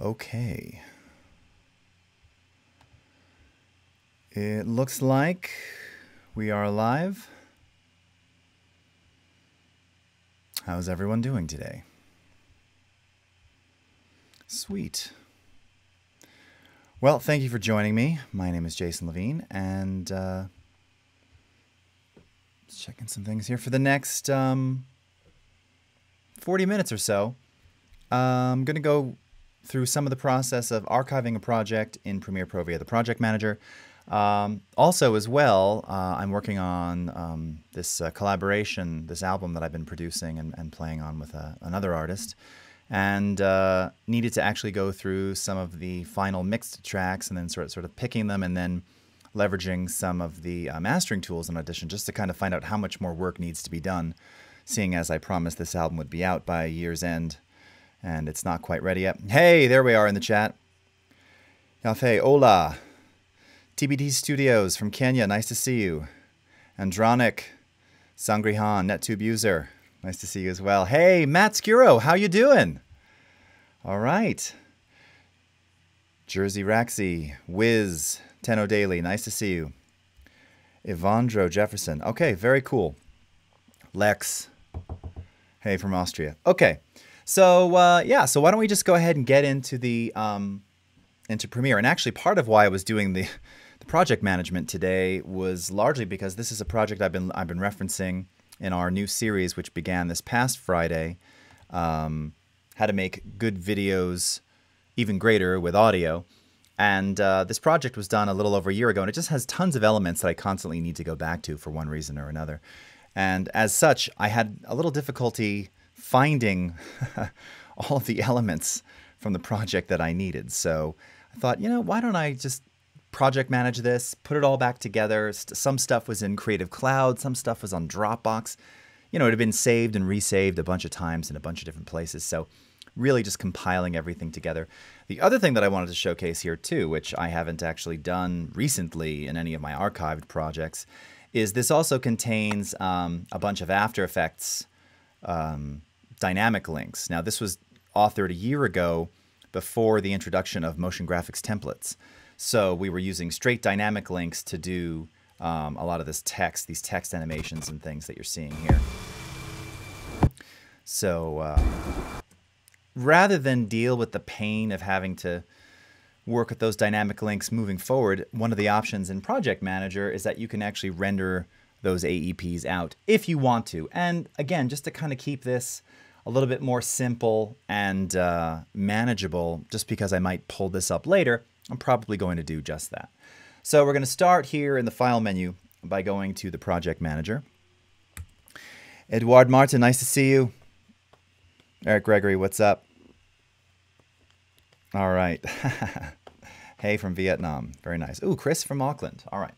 Okay. It looks like we are live. How's everyone doing today? Sweet. Well, thank you for joining me. My name is Jason Levine, and checking some things here for the next 40 minutes or so. I'm going to go through some of the process of archiving a project in Premiere Pro via the Project Manager. Also, as well, I'm working on this collaboration, this album that I've been producing and playing on with another artist, and needed to actually go through some of the final mixed tracks and then sort of picking them and then leveraging some of the mastering tools in Audition just to kind of find out how much more work needs to be done, seeing as I promised this album would be out by year's end. And it's not quite ready yet. Hey, there we are in the chat. Yafe, hola. TBD Studios from Kenya, nice to see you. Andronic, Sangrihan, NetTube user, nice to see you as well. Hey, Matt Scuro, how you doing? All right. Jersey Raxi, Wiz, Tenno Daily, nice to see you. Evandro Jefferson, okay, very cool. Lex, hey, from Austria. Okay. So yeah, so why don't we just go ahead and get into the into Premiere? And actually, part of why I was doing the project management today was largely because this is a project I've been referencing in our new series, which began this past Friday. How to make good videos even greater with audio. And this project was done a little over a year ago, and it just has tons of elements that I constantly need to go back to for one reason or another. And as such, I had a little difficulty finding all of the elements from the project that I needed. So I thought, you know, why don't I just project manage this, put it all back together. Some stuff was in Creative Cloud, some stuff was on Dropbox. You know, it had been saved and resaved a bunch of times in a bunch of different places. So really just compiling everything together. The other thing that I wanted to showcase here too, which I haven't actually done recently in any of my archived projects, is this also contains a bunch of After Effects dynamic links. Now, this was authored a year ago before the introduction of motion graphics templates. So we were using straight dynamic links to do a lot of this text, these text animations and things that you're seeing here. So rather than deal with the pain of having to work with those dynamic links moving forward, one of the options in Project Manager is that you can actually render those AEPs out if you want to. And again, just to kind of keep this a little bit more simple and manageable, just because I might pull this up later, I'm probably going to do just that. So we're going to start here in the File menu by going to the Project Manager. Edouard Martin, nice to see you. Eric Gregory, what's up? All right. Hey, from Vietnam. Very nice. Ooh, Chris from Auckland. All right.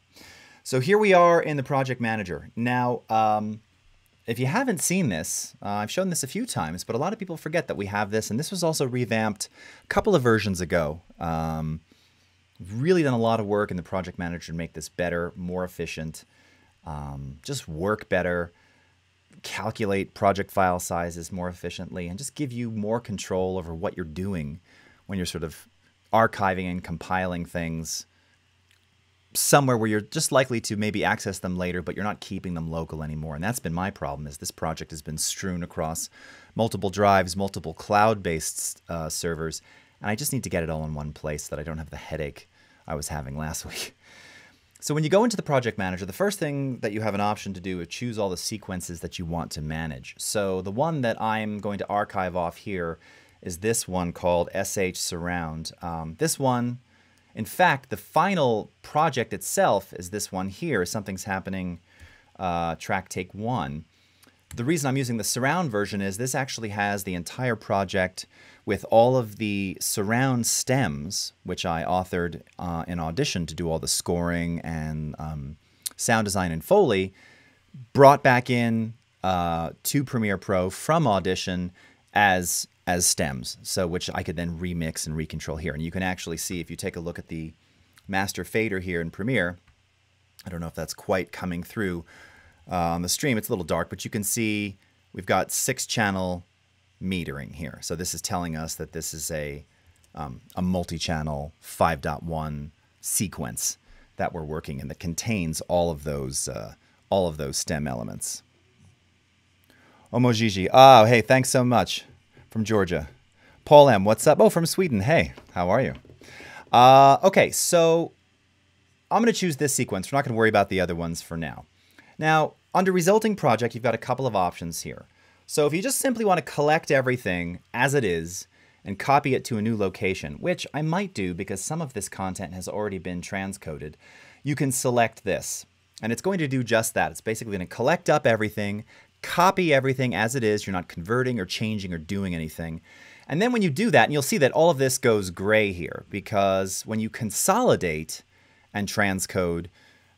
So here we are in the Project Manager. Now, if you haven't seen this, I've shown this a few times, but a lot of people forget that we have this, and this was also revamped a couple of versions ago. Really done a lot of work in the Project Manager to make this better, more efficient, just work better, calculate project file sizes more efficiently, and just give you more control over what you're doing when you're sort of archiving and compiling things somewhere where you're just likely to maybe access them later, but you're not keeping them local anymore. And that's been my problem, is this project has been strewn across multiple drives, multiple cloud-based servers, and I just need to get it all in one place so that I don't have the headache I was having last week. So when you go into the Project Manager, the first thing that you have an option to do is choose all the sequences that you want to manage. So the one that I'm going to archive off here is this one called SH Surround. This one, in fact, the final project itself is this one here, Something's Happening, track take 1. The reason I'm using the surround version is this actually has the entire project with all of the surround stems, which I authored in Audition to do all the scoring and sound design and Foley, brought back in to Premiere Pro from Audition as stems, so which I could then remix and recontrol here. And you can actually see, if you take a look at the master fader here in Premiere, I don't know if that's quite coming through on the stream. It's a little dark, but you can see we've got 6-channel metering here. So this is telling us that this is a a multi-channel 5.1 sequence that we're working in that contains all of those stem elements. Omojiji. Oh, hey, thanks so much from Georgia. Paul M, what's up? Oh, from Sweden. Hey, how are you? Okay, so I'm going to choose this sequence. We're not going to worry about the other ones for now. Now, under resulting project, you've got a couple of options here. So if you just simply want to collect everything as it is and copy it to a new location, which I might do because some of this content has already been transcoded, you can select this. And it's going to do just that. It's basically going to collect up everything, copy everything as it is. You're not converting or changing or doing anything. And then when you do that, and you'll see that all of this goes gray here, because when you consolidate and transcode,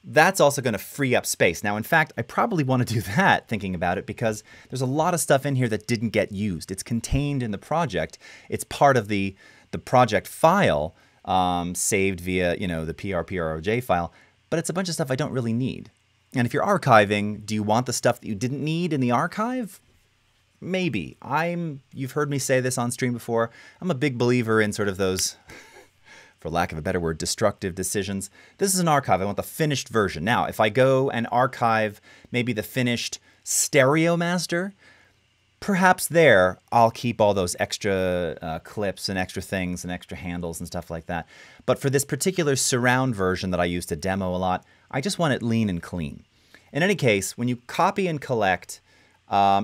that's also going to free up space. Now, in fact, I probably want to do that thinking about it because there's a lot of stuff in here that didn't get used. It's contained in the project. It's part of the project file saved via, the PPRO file, but it's a bunch of stuff I don't really need. And if you're archiving, do you want the stuff that you didn't need in the archive? Maybe. You've heard me say this on stream before. I'm a big believer in sort of those, for lack of a better word, destructive decisions. This is an archive. I want the finished version. Now, if I go and archive maybe the finished stereo master, perhaps there I'll keep all those extra clips and extra things and extra handles and stuff like that. But for this particular surround version that I use to demo a lot, I just want it lean and clean. In any case, when you copy and collect,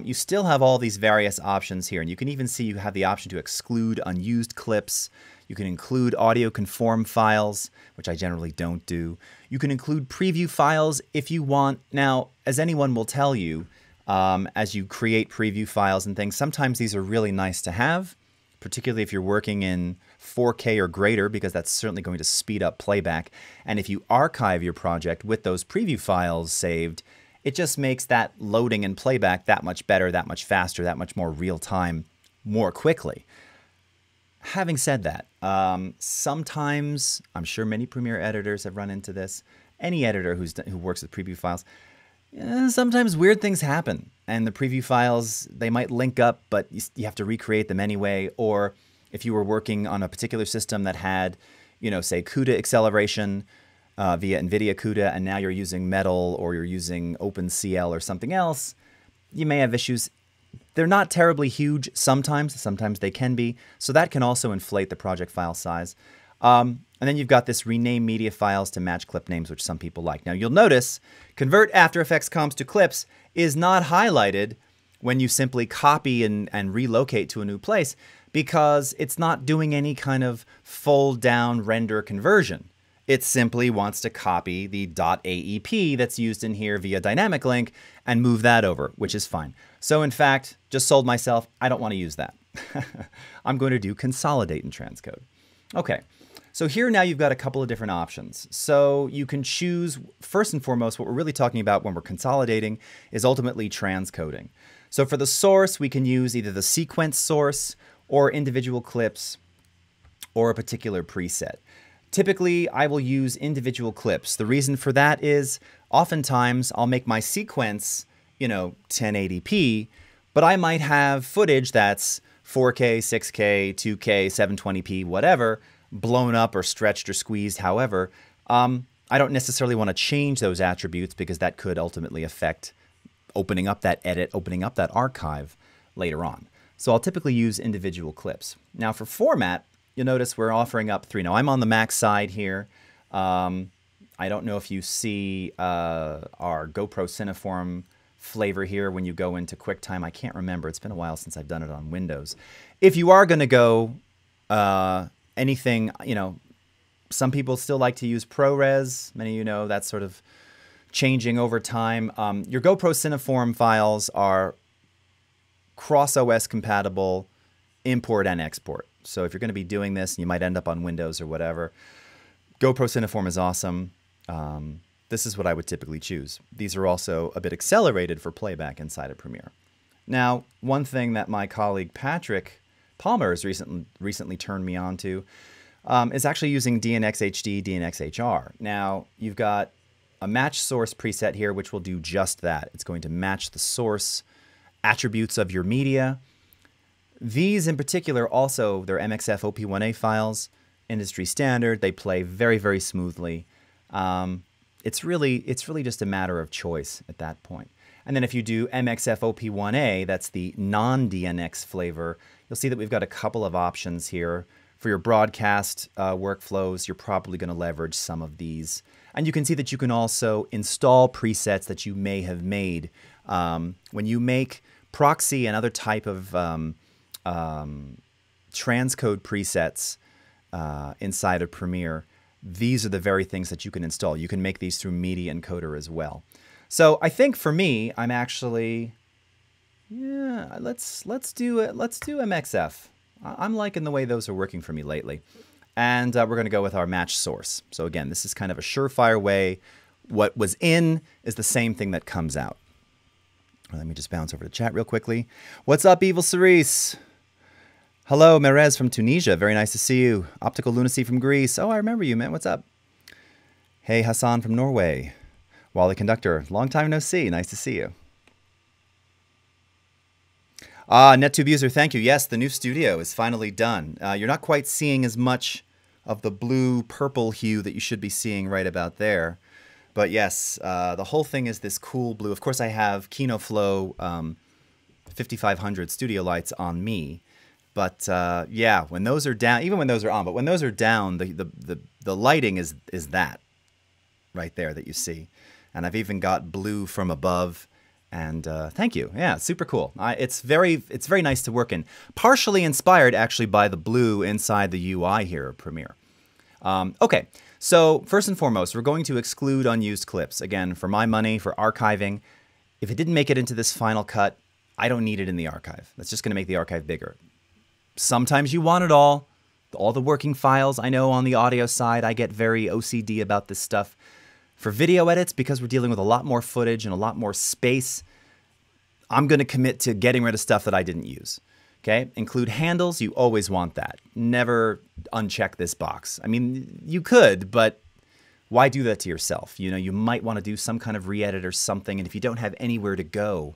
you still have all these various options here. And you can even see you have the option to exclude unused clips. You can include audio conform files, which I generally don't do. You can include preview files if you want. Now, as anyone will tell you, as you create preview files and things, sometimes these are really nice to have, particularly if you're working in 4K or greater, because that's certainly going to speed up playback. And if you archive your project with those preview files saved, it just makes that loading and playback that much better, that much faster, that much more real time, more quickly. Having said that, sometimes, I'm sure many Premiere editors have run into this, any editor who works with preview files, sometimes weird things happen. And the preview files, they might link up, but you have to recreate them anyway. Or if you were working on a particular system that had, say CUDA acceleration, via NVIDIA CUDA, and now you're using Metal or you're using OpenCL or something else, you may have issues. They're not terribly huge sometimes they can be, so that can also inflate the project file size. And then you've got this rename media files to match clip names, which some people like. Now you'll notice convert After Effects comps to clips is not highlighted when you simply copy and relocate to a new place, because it's not doing any kind of fold down render conversion. It simply wants to copy the .aep that's used in here via dynamic link and move that over, which is fine. So in fact, just sold myself, I don't want to use that. I'm going to do consolidate and transcode. Okay, so here now you've got a couple of different options. So you can choose, first and foremost, what we're really talking about when we're consolidating is ultimately transcoding. So for the source, we can use either the sequence source or individual clips or a particular preset. Typically, I will use individual clips. The reason for that is oftentimes I'll make my sequence, 1080p, but I might have footage that's 4K, 6K, 2K, 720p, whatever, blown up or stretched or squeezed, however. I don't necessarily want to change those attributes because that could ultimately affect opening up that edit, opening up that archive later on. So I'll typically use individual clips. Now for format, you'll notice we're offering up 3. Now I'm on the Mac side here. I don't know if you see our GoPro Cineform flavor here when you go into QuickTime. I can't remember. It's been a while since I've done it on Windows. If you are going to go anything, some people still like to use ProRes. Many of you know that's sort of changing over time. Your GoPro Cineform files are cross-OS compatible, import and export. So if you're going to be doing this, and you might end up on Windows or whatever, GoPro Cineform is awesome. This is what I would typically choose. These are also a bit accelerated for playback inside of Premiere. Now, one thing that my colleague Patrick Palmer has recently turned me on to is actually using DNxHD, DNxHR. Now, you've got a match source preset here, which will do just that. It's going to match the source attributes of your media. These in particular also, they're MXF OP1A files, industry standard. They play very, very smoothly. It's really just a matter of choice at that point. And then if you do MXF OP1A, that's the non-DNX flavor, you'll see that we've got a couple of options here. For your broadcast workflows, you're probably going to leverage some of these. And you can see that you can also install presets that you may have made. When you make proxy and other type of transcode presets inside of Premiere, these are the very things that you can install. You can make these through Media Encoder as well. So I think for me, I'm actually, yeah, let's do MXF. I'm liking the way those are working for me lately. And we're going to go with our match source. So again, this is kind of a surefire way. What was in is the same thing that comes out. Let me just bounce over to chat real quickly. What's up, Evil Cerise? Hello, Merez from Tunisia. Very nice to see you. Optical Lunacy from Greece. Oh, I remember you, man. What's up? Hey, Hassan from Norway. Wally Conductor. Long time no see. Nice to see you. NetTube user, thank you. Yes, the new studio is finally done. You're not quite seeing as much of the blue-purple hue that you should be seeing right about there. But yes, the whole thing is this cool blue. Of course, I have KinoFlow 5500 studio lights on me. But yeah, when those are down, even when those are on, but when those are down, the lighting is that right there that you see. And I've even got blue from above. And thank you. Yeah, super cool. It's very nice to work in. Partially inspired, actually, by the blue inside the UI here of Premiere. Okay, so first and foremost, we're going to exclude unused clips. Again, for my money, for archiving. If it didn't make it into this final cut, I don't need it in the archive. That's just going to make the archive bigger. Sometimes you want it all the working files. I know on the audio side, I get very OCD about this stuff. For video edits, because we're dealing with a lot more footage and a lot more space, I'm going to commit to getting rid of stuff that I didn't use. Okay? Include handles. You always want that. Never uncheck this box. I mean, you could, but why do that to yourself? You know, you might want to do some kind of re-edit or something, and if you don't have anywhere to go,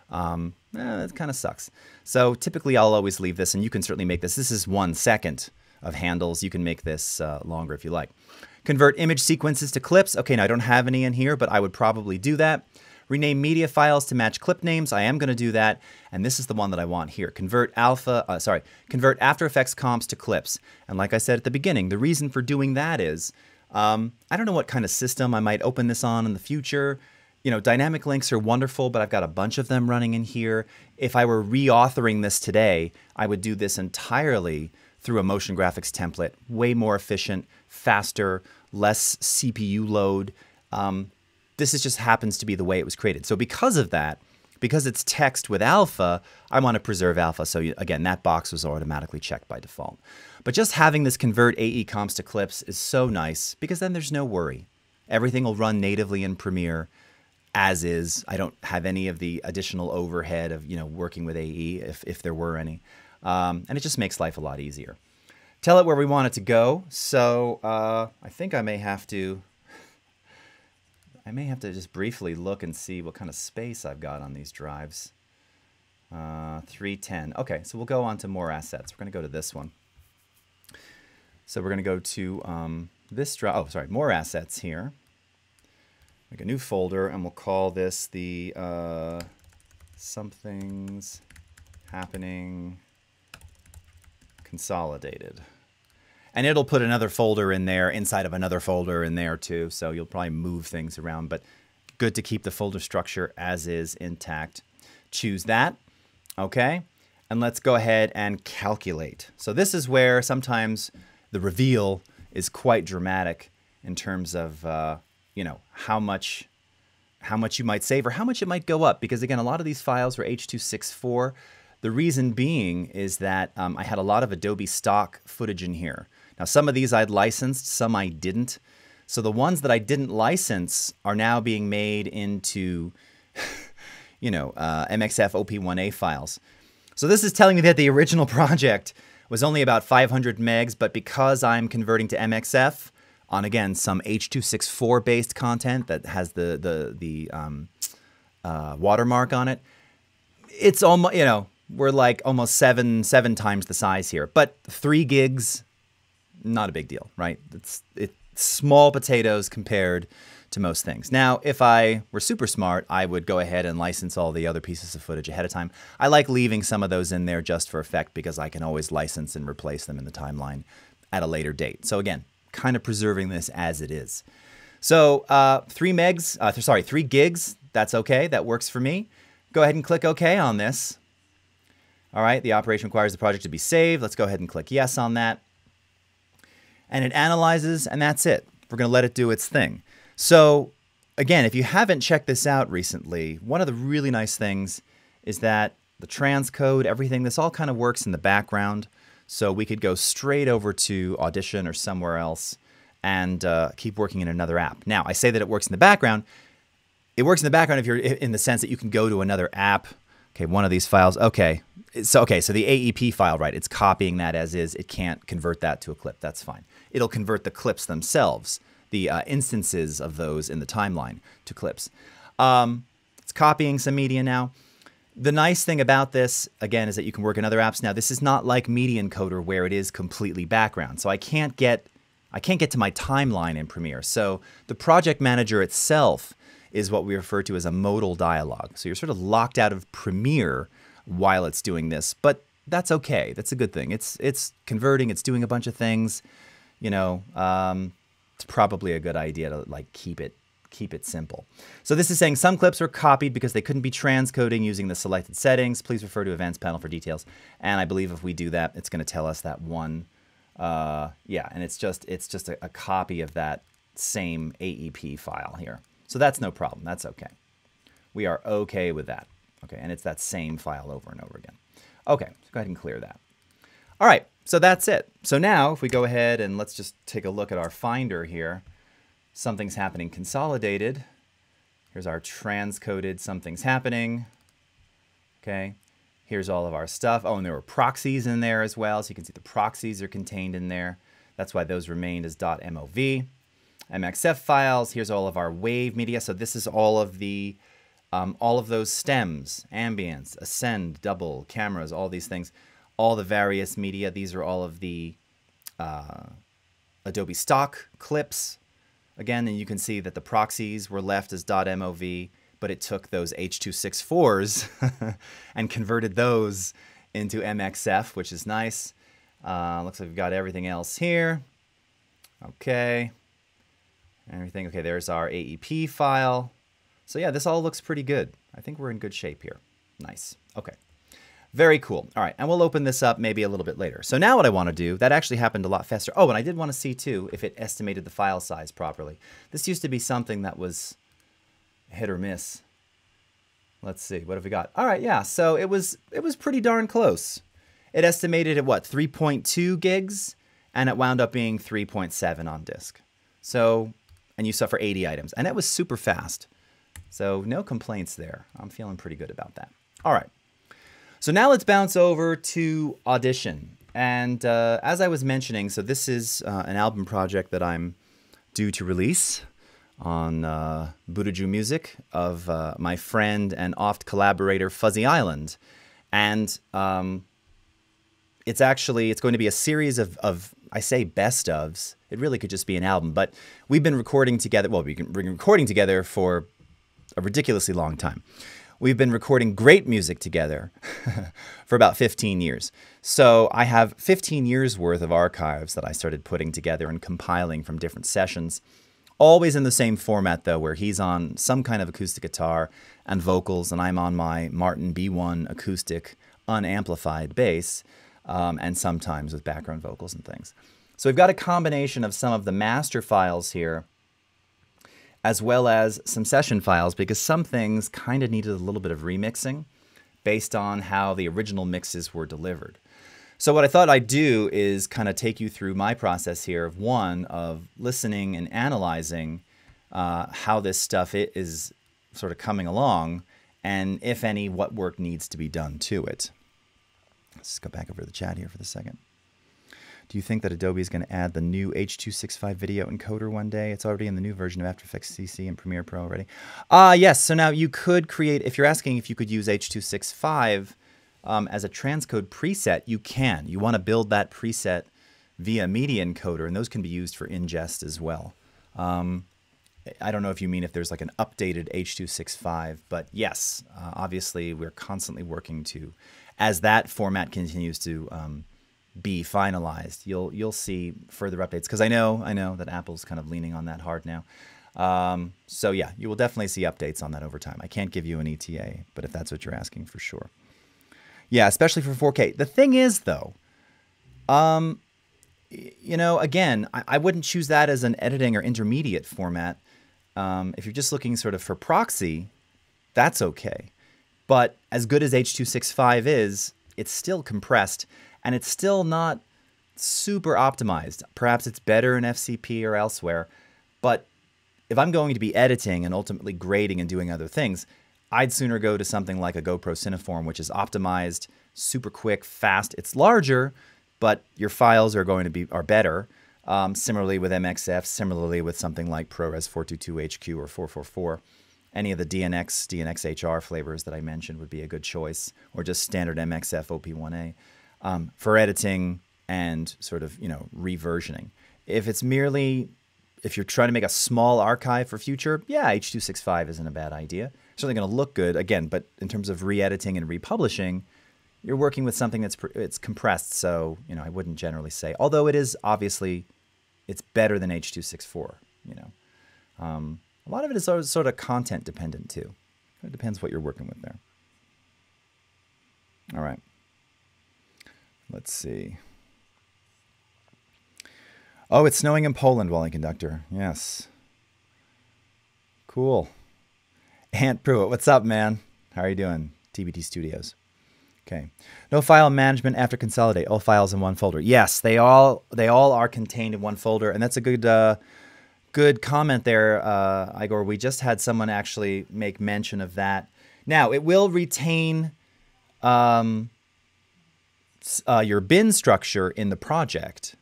that kind of sucks. So typically, I'll always leave this, and you can certainly make this. This is 1 second of handles. You can make this longer if you like. Convert image sequences to clips. Okay, now I don't have any in here, but I would probably do that. Rename media files to match clip names. I am going to do that. And this is the one that I want here. Convert After Effects comps to clips. And like I said at the beginning, the reason for doing that is, I don't know what kind of system I might open this on in the future. You know, dynamic links are wonderful, but I've got a bunch of them running in here. If I were reauthoring this today, I would do this entirely through a motion graphics template. Way more efficient, faster, less CPU load. This just happens to be the way it was created. So because of that, because it's text with alpha, I want to preserve alpha. So again, that box was automatically checked by default. But just having this convert AE comps to clips is so nice because then there's no worry. Everything will run natively in Premiere as is. I don't have any of the additional overhead of, you know, working with AE if there were any. And it just makes life a lot easier. Tell it where we want it to go. So I think I may have to just briefly look and see what kind of space I've got on these drives. 310. Okay, so we'll go on to more assets. We're going to go to this one. So we're going to go to this drive. Oh, sorry, more assets here. Make a new folder, and we'll call this the Something's Happening Consolidated. And it'll put another folder in there, inside of another folder in there too, so you'll probably move things around, but good to keep the folder structure as is intact. Choose that, okay? And let's go ahead and calculate. So this is where sometimes the reveal is quite dramatic in terms of, you know, how much you might save or how much it might go up, because again, a lot of these files were H.264. The reason being is that I had a lot of Adobe stock footage in here. Now, some of these I'd licensed, some I didn't. So the ones that I didn't license are now being made into, you know, MXF OP1A files. So this is telling me that the original project was only about 500 megs, but because I'm converting to MXF on, again, some H.264 based content that has the watermark on it, it's almost, you know, we're like almost seven times the size here. But 3 gigs, not a big deal, right? It's small potatoes compared to most things. Now, if I were super smart, I would go ahead and license all the other pieces of footage ahead of time. I like leaving some of those in there just for effect because I can always license and replace them in the timeline at a later date. So again, kind of preserving this as it is. So 3 gigs, that's okay. That works for me. Go ahead and click OK on this. All right, the operation requires the project to be saved. Let's go ahead and click yes on that. And it analyzes, and that's it. We're going to let it do its thing. So again, if you haven't checked this out recently, one of the really nice things is that the transcode, everything, this all kind of works in the background. So we could go straight over to Audition or somewhere else and keep working in another app. Now, I say that it works in the background. It works in the background if you're in the sense that you can go to another app. Okay, one of these files. Okay, so the AEP file, right? It's copying that as is. It can't convert that to a clip. That's fine. It'll convert the clips themselves, the instances of those in the timeline, to clips. It's copying some media now. The nice thing about this, again, is that you can work in other apps. Now, this is not like Media Encoder where it is completely background. So I can't get to my timeline in Premiere. So the project manager itself is what we refer to as a modal dialog. So you're sort of locked out of Premiere while it's doing this, but that's okay. That's a good thing. It's converting. It's doing a bunch of things. You know, it's probably a good idea to like keep it simple. So this is saying some clips were copied because they couldn't be transcoding using the selected settings. Please refer to Events Panel for details. And I believe if we do that, it's going to tell us that one. Yeah, and it's just a copy of that same AEP file here. So that's no problem. That's okay. We are okay with that. Okay, and it's that same file over and over again. Okay, so go ahead and clear that. All right, so that's it. So now if we go ahead and let's just take a look at our Finder here. Something's happening consolidated. Here's our transcoded something's happening. Okay, here's all of our stuff. Oh, and there were proxies in there as well. So you can see the proxies are contained in there. That's why those remained as .mov. MXF files. Here's all of our wave media. So this is all of those stems, ambience, ascend, double, cameras, all these things, all the various media. These are all of the Adobe stock clips. Again, and you can see that the proxies were left as .mov, but it took those H.264s and converted those into MXF, which is nice. Looks like we've got everything else here. Okay. Everything. Okay, there's our AEP file. So yeah, this all looks pretty good. I think we're in good shape here. Nice. Okay. Very cool. All right, and we'll open this up maybe a little bit later. So now what I want to do, that actually happened a lot faster. Oh, and I did want to see too if it estimated the file size properly. This used to be something that was hit or miss. Let's see, what have we got? All right, yeah, so it was pretty darn close. It estimated at what, 3.2 gigs, and it wound up being 3.7 on disk. So, and you saw for 80 items, and that was super fast. So no complaints there. I'm feeling pretty good about that. All right. So now let's bounce over to Audition. And as I was mentioning, so this is an album project that I'm due to release on Buddhaju Music of my friend and oft collaborator Fuzzy Island. And it's going to be a series of I say best ofs. It really could just be an album, but we've been recording together. Well, we've been recording together for a ridiculously long time. We've been recording great music together for about 15 years. So I have 15 years worth of archives that I started putting together and compiling from different sessions, always in the same format though, where he's on some kind of acoustic guitar and vocals, and I'm on my Martin B1 acoustic unamplified bass, and sometimes with background vocals and things. So we've got a combination of some of the master files here, as well as some session files, because some things kind of needed a little bit of remixing based on how the original mixes were delivered. So what I thought I'd do is kind of take you through my process here of listening and analyzing how this stuff is sort of coming along, and if any, what work needs to be done to it. Let's just go back over to the chat here for the second. Do you think that Adobe is going to add the new H.265 video encoder one day? It's already in the new version of After Effects CC and Premiere Pro already. Yes, so now you could create, if you're asking if you could use H.265 as a transcode preset, you can. You want to build that preset via media encoder, and those can be used for ingest as well. I don't know if you mean if there's like an updated H.265, but yes, obviously we're constantly working to, as that format continues to be finalized, you'll see further updates, because I know that Apple's kind of leaning on that hard now. So yeah, you will definitely see updates on that over time. I can't give you an ETA, but if that's what you're asking, for sure. Yeah, especially for 4K. The thing is, though, you know, again, I wouldn't choose that as an editing or intermediate format. If you're just looking sort of for proxy, that's okay. But as good as H.265 is, it's still compressed, and it's still not super optimized. Perhaps it's better in FCP or elsewhere, but if I'm going to be editing and ultimately grading and doing other things, I'd sooner go to something like a GoPro Cineform, which is optimized, super quick, fast. It's larger, but your files are better. Similarly with MXF, similarly with something like ProRes 422HQ or 444. Any of the DNxHR flavors that I mentioned would be a good choice, or just standard MXF OP1A for editing and sort of, you know, reversioning. If you're trying to make a small archive for future, yeah, H.265 isn't a bad idea. It's certainly going to look good, again, but in terms of re-editing and republishing, you're working with something it's compressed, so, you know, I wouldn't generally say. Although it is obviously, it's better than H.264, you know. A lot of it is sort of content dependent too. It depends what you're working with there. All right. Let's see. Oh, it's snowing in Poland, Wally Conductor. Yes. Cool. Ant Pruitt, what's up, man? How are you doing? TBT Studios. Okay. No file management after Consolidate. All files in one folder. Yes, they all are contained in one folder, and that's a good comment there, Igor. We just had someone actually make mention of that. Now, it will retain your bin structure in the project.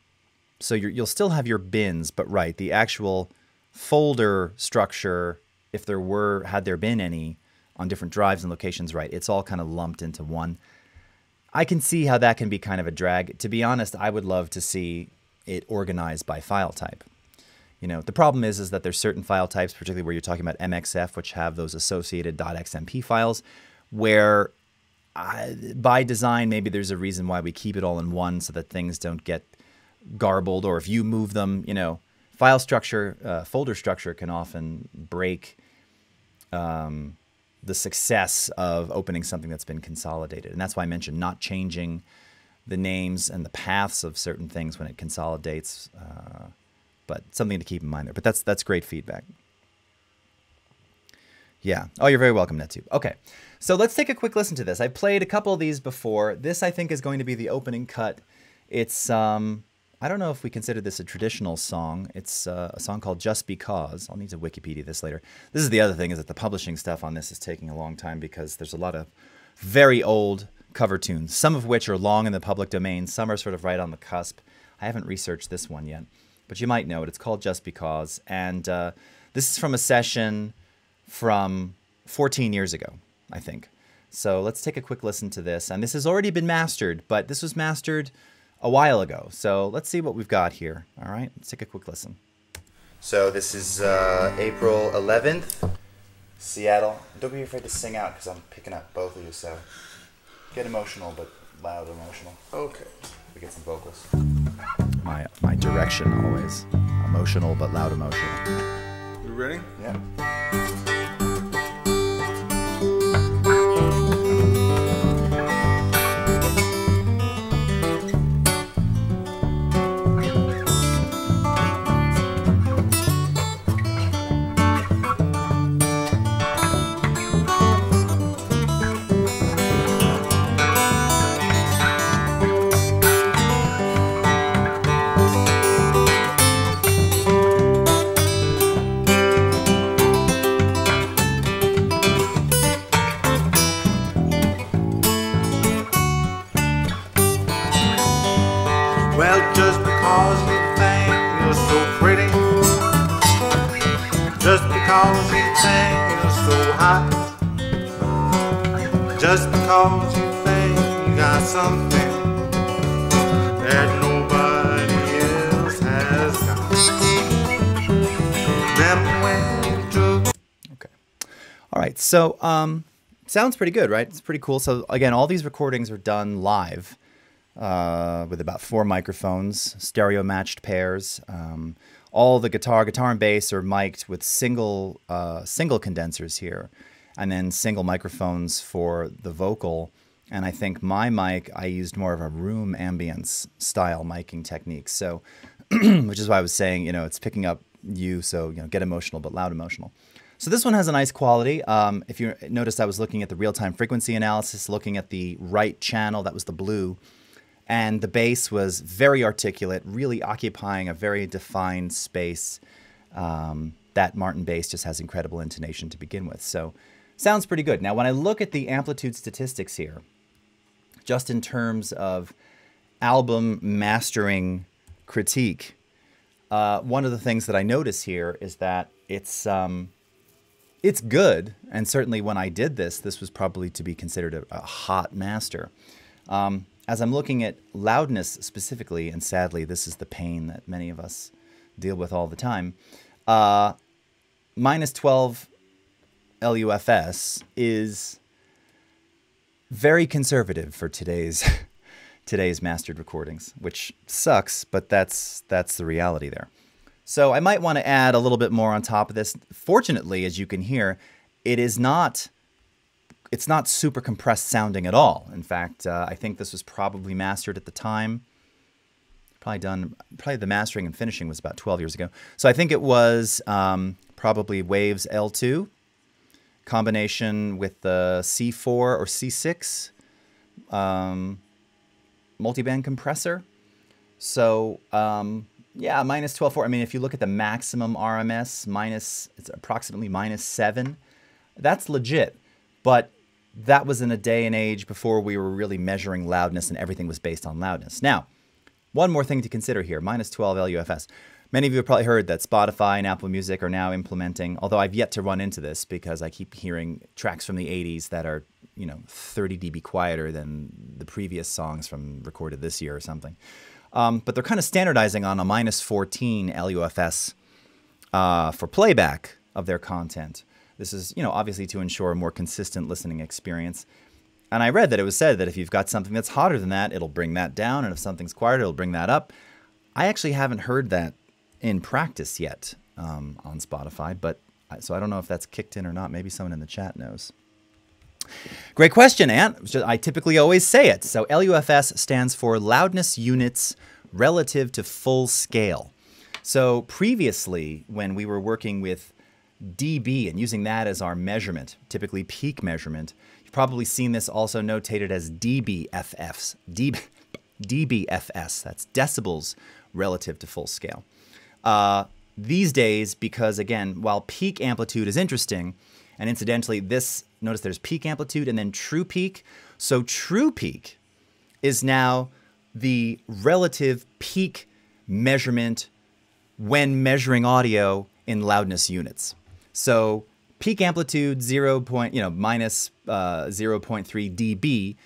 So you'll still have your bins, but right, the actual folder structure, if had there been any on different drives and locations, right, it's all kind of lumped into one. I can see how that can be kind of a drag. To be honest, I would love to see it organized by file type. You know, the problem is that there's certain file types, particularly where you're talking about MXF, which have those associated .xmp files, where by design, maybe there's a reason why we keep it all in one so that things don't get garbled, or if you move them, you know, file structure, folder structure can often break the success of opening something that's been consolidated. And that's why I mentioned not changing the names and the paths of certain things when it consolidates, but something to keep in mind there. But that's great feedback. Yeah. Oh, you're very welcome, NetTube. Okay. So let's take a quick listen to this. I played a couple of these before. This, I think, is going to be the opening cut. It's, I don't know if we consider this a traditional song. It's a song called Just Because. I'll need to Wikipedia this later. This is the other thing, is that the publishing stuff on this is taking a long time because there's a lot of very old cover tunes, some of which are long in the public domain. Some are sort of right on the cusp. I haven't researched this one yet, but you might know it. It's called Just Because. And this is from a session from 14 years ago, I think. So let's take a quick listen to this. And this has already been mastered, but this was mastered a while ago. So let's see what we've got here. All right, let's take a quick listen. So this is April 11th, Seattle. Don't be afraid to sing out because I'm picking up both of you, so get emotional, but loud emotional. Okay. We get some vocals. My direction always. Emotional, but loud emotional. You ready? Yeah. Just because you think got something that nobody else has got. Them went to... Okay. All right. So, sounds pretty good, right? It's pretty cool. So again, all these recordings are done live with about 4 microphones, stereo matched pairs. All the guitar and bass are mic'd with single condensers here, and then single microphones for the vocal. And I think my mic, I used more of a room ambience style miking technique. So, which is why I was saying, it's picking up you, so, get emotional, but loud emotional. So this one has a nice quality. If you noticed, I was looking at the real-time frequency analysis, looking at the right channel, that was the blue. And the bass was very articulate, really occupying a very defined space. That Martin bass just has incredible intonation to begin with. So sounds pretty good. Now, when I look at the amplitude statistics here, just in terms of album mastering critique, one of the things that I notice here is that it's good. And certainly when I did this, this was probably to be considered a hot master. As I'm looking at loudness specifically, and sadly, this is the pain that many of us deal with all the time, minus 12 LUFS is very conservative for today's mastered recordings, which sucks, but that's the reality there. So I might want to add a little bit more on top of this. Fortunately, as you can hear, it's not super compressed sounding at all. In fact, I think this was probably mastered at the time. Probably the mastering and finishing was about 12 years ago. So I think it was probably Waves L2 combination with the C4 or C6 multiband compressor. So yeah, minus 12.4. I mean, if you look at the maximum RMS, it's approximately -7. That's legit. But that was in a day and age before we were really measuring loudness and everything was based on loudness. Now, one more thing to consider here, minus 12 LUFS. Many of you have probably heard that Spotify and Apple Music are now implementing, although I've yet to run into this because I keep hearing tracks from the 80s that are, 30 dB quieter than the previous songs from recorded this year or something. But they're kind of standardizing on a minus 14 LUFS for playback of their content. This is, obviously to ensure a more consistent listening experience. And I read that it was said that if you've got something that's hotter than that, it'll bring that down. And if something's quieter, it'll bring that up. I actually haven't heard that in practice yet on Spotify, so I don't know if that's kicked in or not. Maybe someone in the chat knows. Great question, Ant. I typically always say it. So LUFS stands for loudness units relative to full scale. So previously, when we were working with dB and using that as our measurement, typically peak measurement, you've probably seen this also notated as dBFS. dBFS, that's decibels relative to full scale. These days, because again, while peak amplitude is interesting, and incidentally, notice there's peak amplitude and then true peak. So true peak is now the relative peak measurement when measuring audio in loudness units. So peak amplitude minus 0.3 dB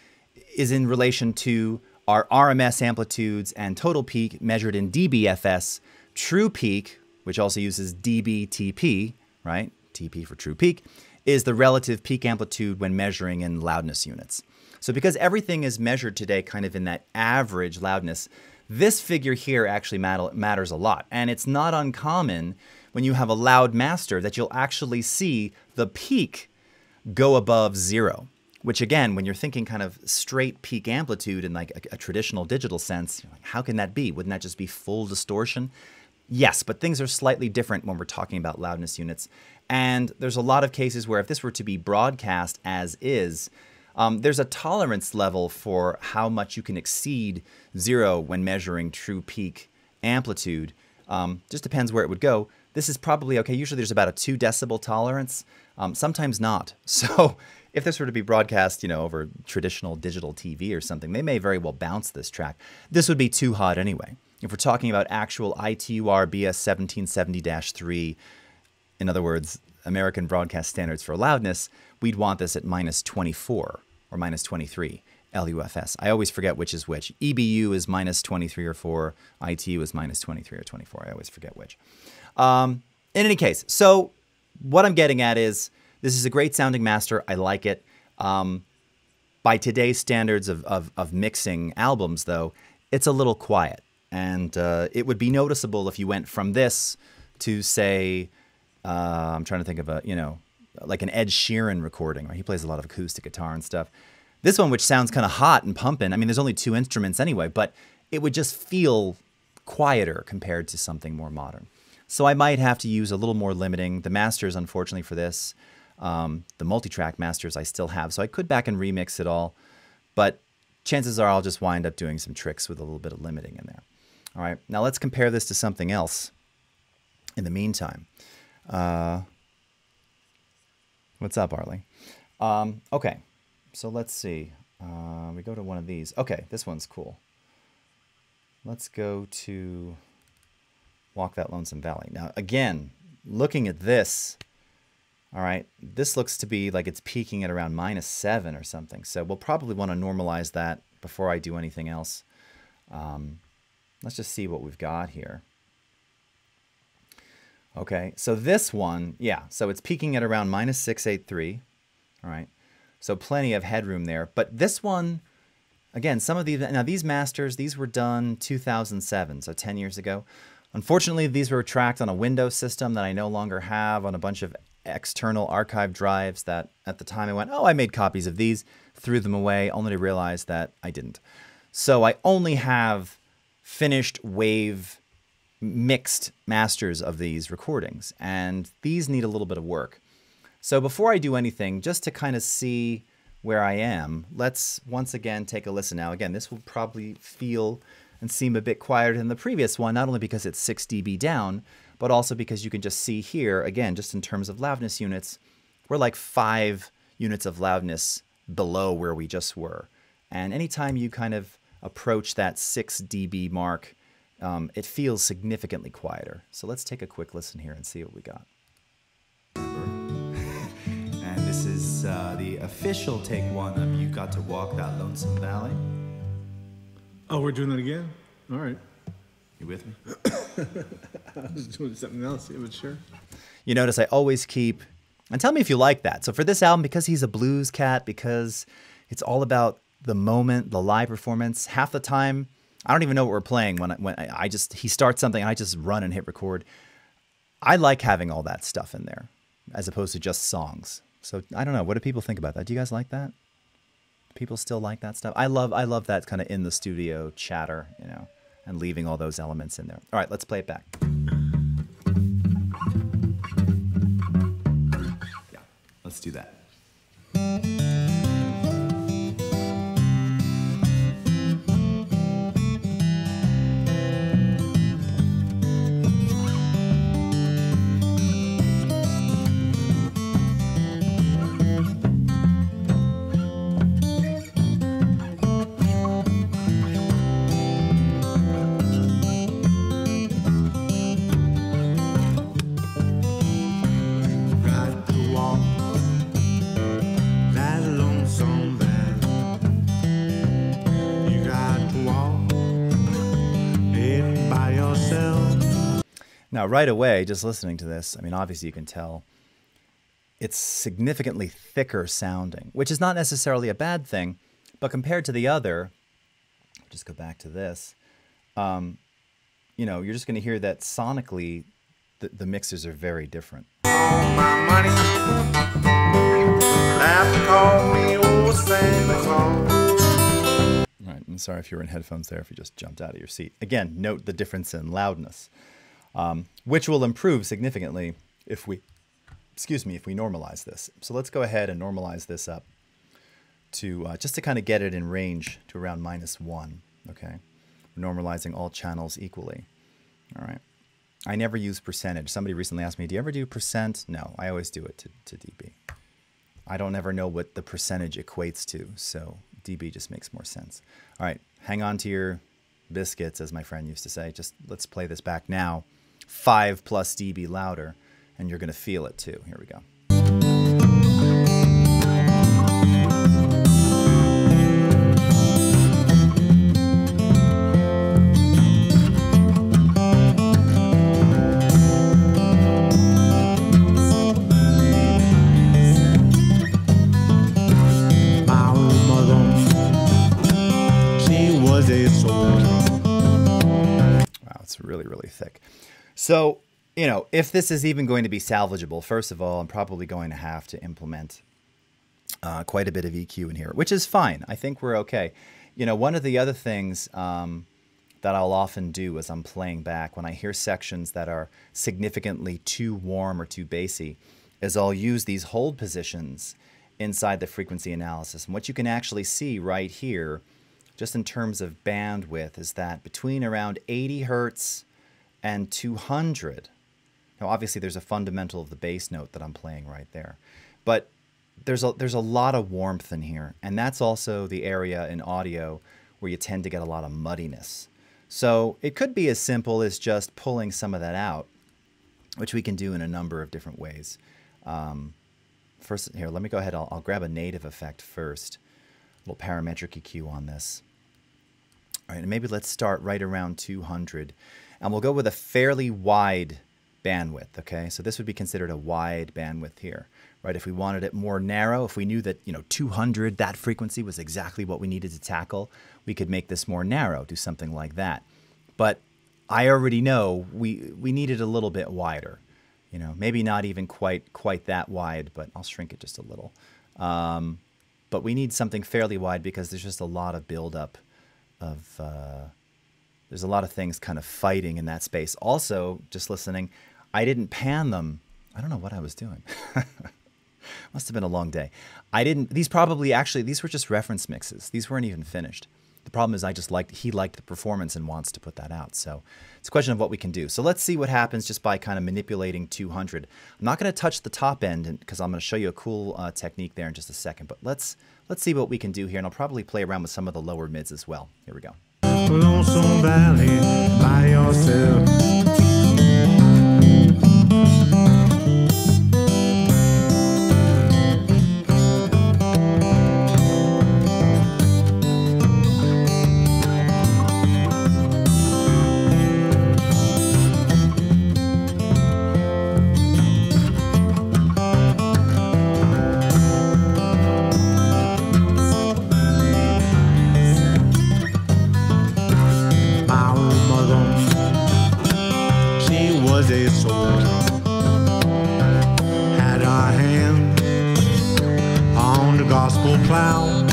is in relation to our RMS amplitudes and total peak measured in dBFS. True peak, which also uses dBTP, right? TP for true peak, is the relative peak amplitude when measuring in loudness units. So because everything is measured today kind of in that average loudness, this figure here actually matters a lot. And it's not uncommon when you have a loud master that you'll actually see the peak go above 0, which again, when you're thinking kind of straight peak amplitude in like a traditional digital sense, you're like, how can that be? Wouldn't that just be full distortion? Yes, but things are slightly different when we're talking about loudness units. And there's a lot of cases where if this were to be broadcast as is, there's a tolerance level for how much you can exceed 0 when measuring true peak amplitude. Just depends where it would go. This is probably okay. Usually there's about a 2 decibel tolerance, sometimes not. So if this were to be broadcast, over traditional digital TV or something, they may very well bounce this track. This would be too hot anyway. If we're talking about actual ITUR BS 1770-3, in other words, American Broadcast Standards for Loudness, we'd want this at minus 24 or minus 23. LUFS. I always forget which is which. EBU is minus 23 or 4. ITU is minus 23 or 24. I always forget which. In any case, so what I'm getting at is this is a great sounding master. I like it. By today's standards of mixing albums, though, it's a little quiet. And it would be noticeable if you went from this to, say, I'm trying to think of a, like an Ed Sheeran recording, right? He plays a lot of acoustic guitar and stuff. This one, which sounds kind of hot and pumping, I mean, there's only 2 instruments anyway, but it would just feel quieter compared to something more modern. So I might have to use a little more limiting. The masters, unfortunately for this, the multi-track masters I still have, so I could back and remix it all, but chances are I'll just wind up doing some tricks with a little bit of limiting in there. All right, now let's compare this to something else in the meantime. What's up, Arlie? Okay, so let's see. We go to one of these. Okay, this one's cool. Let's go to Walk That Lonesome Valley. Now, again, looking at this, all right, this looks to be like it's peaking at around -7 or something. So we'll probably want to normalize that before I do anything else. Let's just see what we've got here. Okay, so this one, yeah, so it's peaking at around -683. All right, so plenty of headroom there. But this one, again, some of these, now these masters, these were done 2007, so 10 years ago. Unfortunately, these were tracked on a Windows system that I no longer have, on a bunch of external archive drives that at the time I went, oh, I made copies of these, threw them away, only to realize that I didn't. So I only have finished wave mixed masters of these recordings, and these need a little bit of work. So before I do anything, just to kind of see where I am, let's once again take a listen. Now, again, this will probably feel and seem a bit quieter than the previous one, not only because it's 6 dB down, but also because you can just see here, again, just in terms of loudness units, we're like 5 units of loudness below where we just were. And anytime you kind of approach that 6 dB mark, it feels significantly quieter. So let's take a quick listen here and see what we got. And this is the official take 1 of You Got to Walk That Lonesome Valley. Oh, we're doing that again? All right. You with me? I was doing something else, yeah, but sure. You notice I always keep, and tell me if you like that. So for this album, because he's a blues cat, because it's all about the moment, the live performance, half the time, I don't even know what we're playing when he starts something and I just run and hit record. I like having all that stuff in there as opposed to just songs. So I don't know. What do people think about that? Do you guys like that? People still like that stuff? I love that kind of in the studio chatter, and leaving all those elements in there. All right, let's play it back. Yeah, let's do that. Now, right away, just listening to this, I mean, obviously you can tell it's significantly thicker sounding, which is not necessarily a bad thing, but compared to the other, just go back to this, you're just going to hear that sonically the mixers are very different. All my money, laugh, call me old Santa Claus. Right, I'm sorry if you were in headphones there, if you just jumped out of your seat. Again, note the difference in loudness. Which will improve significantly if we normalize this. So let's go ahead and normalize this up to just to kind of get it in range to around -1. Okay, we're normalizing all channels equally. All right. I never use percentage. Somebody recently asked me, "Do you ever do percent?" No, I always do it to dB. I don't ever know what the percentage equates to, so dB just makes more sense. All right, hang on to your biscuits, as my friend used to say. Just let's play this back now. 5+ dB louder, and you're going to feel it too. Here we go. really thick. So, you know, if this is even going to be salvageable, first of all, I'm probably going to have to implement quite a bit of EQ in here, which is fine. I think we're okay. You know, one of the other things that I'll often do as I'm playing back when I hear sections that are significantly too warm or too bassy is I'll use these hold positions inside the frequency analysis. And what you can actually see right here, just in terms of bandwidth, is that between around 80 hertz and 200, now obviously there's a fundamental of the bass note that I'm playing right there, but there's a lot of warmth in here, and that's also the area in audio where you tend to get a lot of muddiness. So it could be as simple as just pulling some of that out, which we can do in a number of different ways. First, here, let me go ahead. I'll grab a native effect first. A little parametric EQ on this. All right, and maybe let's start right around 200. And we'll go with a fairly wide bandwidth, okay? So this would be considered a wide bandwidth here, right? If we wanted it more narrow, if we knew that, you know, 200, that frequency was exactly what we needed to tackle, we could make this more narrow, do something like that. But I already know we need it a little bit wider. You know, maybe not even quite that wide, but I'll shrink it just a little. But we need something fairly wide because there's just a lot of buildup of, there's a lot of things kind of fighting in that space. Also, just listening, I didn't pan them. I don't know what I was doing. Must have been a long day. These were just reference mixes. These weren't even finished. The problem is he liked the performance and wants to put that out. So it's a question of what we can do. So let's see what happens just by kind of manipulating 200. I'm not going to touch the top end because I'm going to show you a cool technique there in just a second. But let's see what we can do here. And I'll probably play around with some of the lower mids as well. Here we go. Lonesome Valley by yourself. Cloud.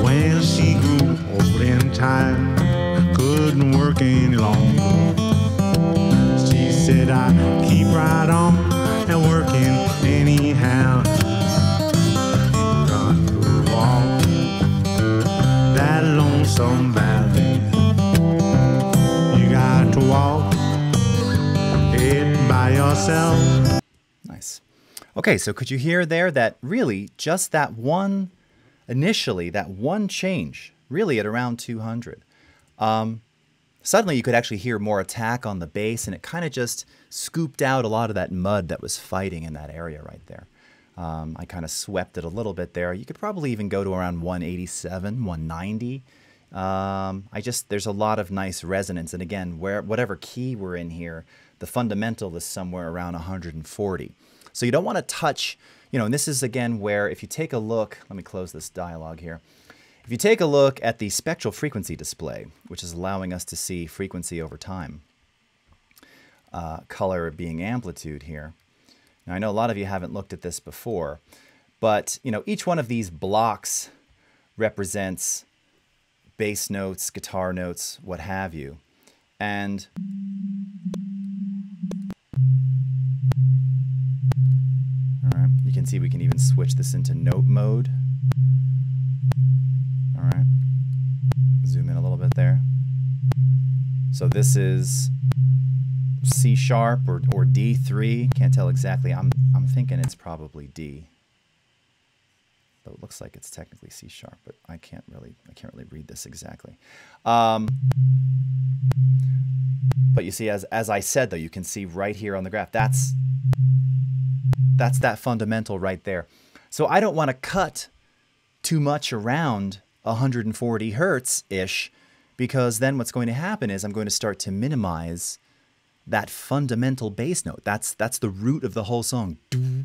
When she grew old and tired, couldn't work any longer. She said, I keep right on and working anyhow. Got to walk that lonesome valley. You got to walk it by yourself. Nice. Okay, so could you hear there that really just that one, initially, that one change, really at around 200. Suddenly you could actually hear more attack on the bass, and it kind of just scooped out a lot of that mud that was fighting in that area right there. I kind of swept it a little bit there. You could probably even go to around 187, 190. There's a lot of nice resonance, and again, whatever key we're in here, the fundamental is somewhere around 140. So you don't want to touch, you know, and this is again where if you take a look, let me close this dialogue here. If you take a look at the spectral frequency display, which is allowing us to see frequency over time, color being amplitude here. Now I know a lot of you haven't looked at this before, but you know, each one of these blocks represents bass notes, guitar notes, what have you. And you can see we can even switch this into note mode. All right, zoom in a little bit there. So this is C sharp or D3. Can't tell exactly. I'm thinking it's probably D. Though it looks like it's technically C sharp, but I can't really read this exactly. But you see, as I said though, you can see right here on the graph, that's that fundamental right there. So I don't want to cut too much around 140 hertz-ish, because then what's going to happen is I'm going to start to minimize that fundamental bass note. That's the root of the whole song. Do,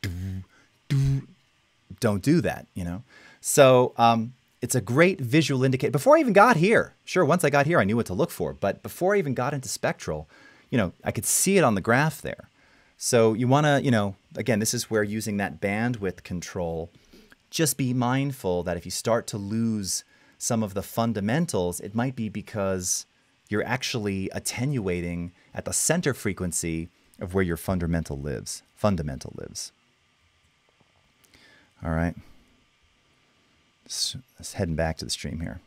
do, do. Don't do that, you know. So it's a great visual indicator. Before I even got here, sure, once I got here, I knew what to look for. But before I even got into spectral, I could see it on the graph there. So you want to, again, this is where using that bandwidth control, just be mindful that if you start to lose some of the fundamentals, it might be because you're actually attenuating at the center frequency of where your fundamental lives. All right. Let's heading back to the stream here.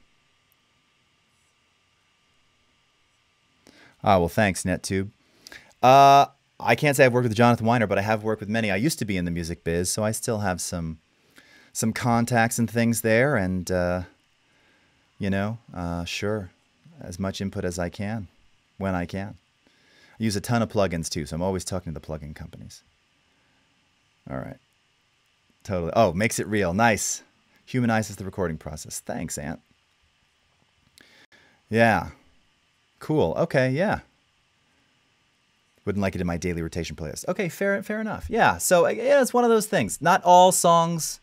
Well, thanks, NetTube. I can't say I've worked with Jonathan Weiner, but I have worked with many. I used to be in the music biz, so I still have some contacts and things there, and sure, as much input as I can, when I can. I use a ton of plugins too, so I'm always talking to the plugin companies. All right, totally. Oh, makes it real. Nice. Humanizes the recording process. Thanks, Ant. Yeah. Cool. Okay. Yeah. Wouldn't like it in my daily rotation playlist. Okay, fair enough. Yeah, so yeah, it's one of those things. Not all songs,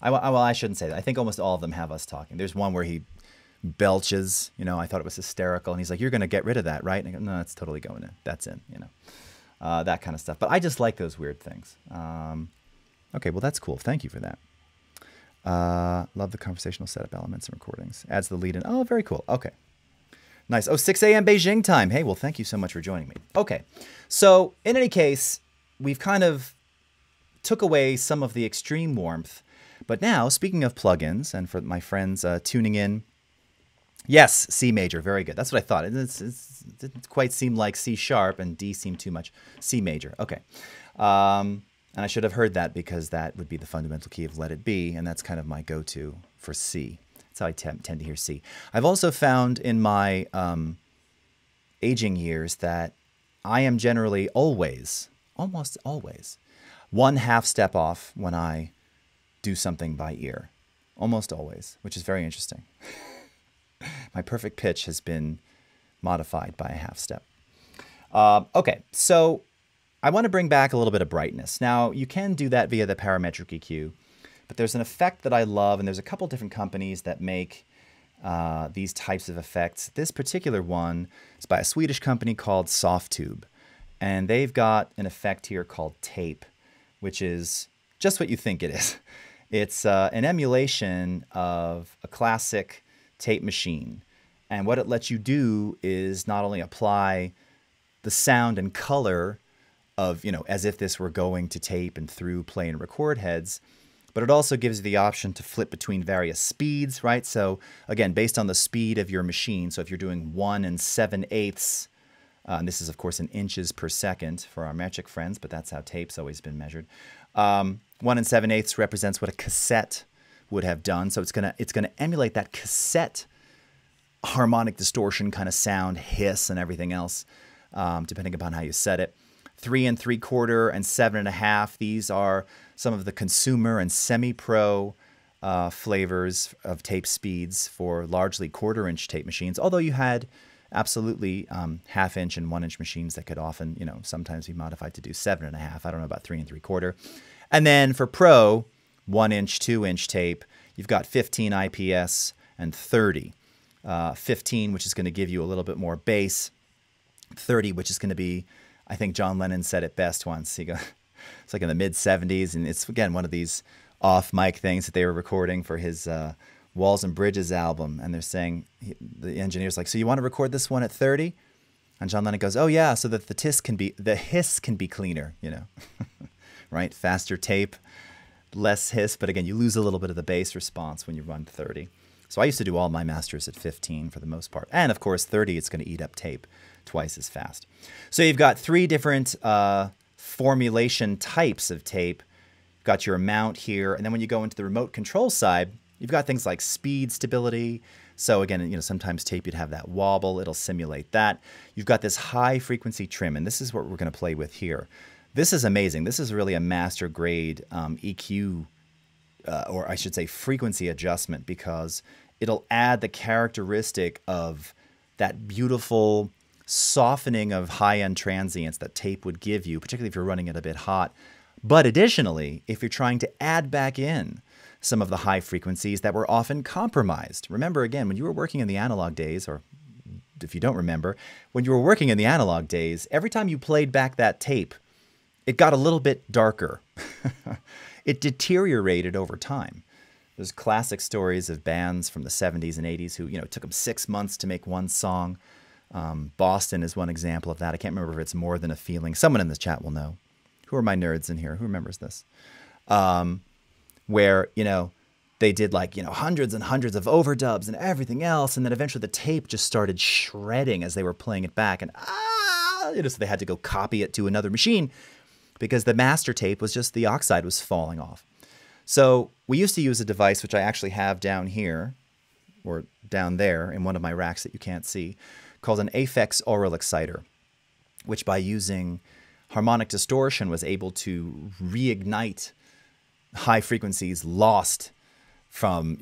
well, I shouldn't say that. I think almost all of them have us talking. There's one where he belches, I thought it was hysterical, and he's like, you're going to get rid of that, right? And I go, no, that's totally going in. That's in, that kind of stuff. But I just like those weird things. Okay, well, that's cool. Thank you for that. Love the conversational setup elements and recordings. Adds the lead in. Oh, very cool. Okay. Nice. Oh, 6 a.m. Beijing time. Hey, well, thank you so much for joining me. Okay. So in any case, we've kind of took away some of the extreme warmth. But now, speaking of plugins, and for my friends tuning in, yes, C major. Very good. That's what I thought. It didn't quite seem like C sharp, and D seemed too much. C major. Okay. And I should have heard that because that would be the fundamental key of Let It Be, and that's kind of my go-to for C. That's how I tend to hear C. I've also found in my aging years that I am generally almost always, 1/2 step off when I do something by ear. Almost always, which is very interesting. My perfect pitch has been modified by a 1/2 step. Okay, so I want to bring back a little bit of brightness. Now, you can do that via the parametric EQ. But there's an effect that I love, and there's a couple different companies that make these types of effects. This particular one is by a Swedish company called Softtube. And they've got an effect here called tape, which is just what you think it is. It's an emulation of a classic tape machine. And what it lets you do is not only apply the sound and color of, as if this were going to tape and through play and record heads, but it also gives you the option to flip between various speeds, right? So again, based on the speed of your machine. So if you're doing 1 7/8, and this is of course in inches per second for our metric friends, but that's how tape's always been measured. 1 7/8 represents what a cassette would have done. So it's gonna emulate that cassette harmonic distortion kind of sound, hiss, and everything else, depending upon how you set it. 3 3/4 and 7.5. These are some of the consumer and semi-pro flavors of tape speeds for largely 1/4-inch tape machines, although you had absolutely 1/2-inch and 1-inch machines that could often, sometimes be modified to do 7.5. I don't know about 3 3/4. And then for pro, 1-inch, 2-inch tape, you've got 15 IPS and 30. 15, which is going to give you a little bit more bass. 30, which is going to be, I think John Lennon said it best once. It's like in the mid-70s, and it's, again, one of these off-mic things that they were recording for his Walls and Bridges album, and they're saying, the engineer's like, so you want to record this one at 30? And John Lennon goes, oh yeah, so that the hiss can be cleaner, right? Faster tape, less hiss, but again, you lose a little bit of the bass response when you run 30. So I used to do all my masters at 15 for the most part. And of course, 30, it's going to eat up tape twice as fast. So you've got 3 different formulation types of tape. You've got your amount here, and then when you go into the remote control side, you've got things like speed stability. So again, sometimes tape, you'd have that wobble. It'll simulate that. You've got this high frequency trim, and this is what we're going to play with here. This is amazing. This is really a master grade EQ, or I should say frequency adjustment, because it'll add the characteristic of that beautiful softening of high-end transients that tape would give you, particularly if you're running it a bit hot. But additionally, if you're trying to add back in some of the high frequencies that were often compromised. Remember, again, when you were working in the analog days, or if you don't remember, when you were working in the analog days, every time you played back that tape, it got a little bit darker. It deteriorated over time. There's classic stories of bands from the 70s and 80s who, it took them 6 months to make one song. Boston is one example of that. I can't remember if it's More Than a Feeling. Someone in the chat will know. Who are my nerds in here? Who remembers this? Where, they did hundreds and hundreds of overdubs and everything else. And then eventually the tape just started shredding as they were playing it back. And so they had to go copy it to another machine because the master tape was just, the oxide was falling off. So we used to use a device, which I actually have down here, or down there in one of my racks that you can't see, called an Aphex Aural Exciter, which by using harmonic distortion was able to reignite high frequencies lost from,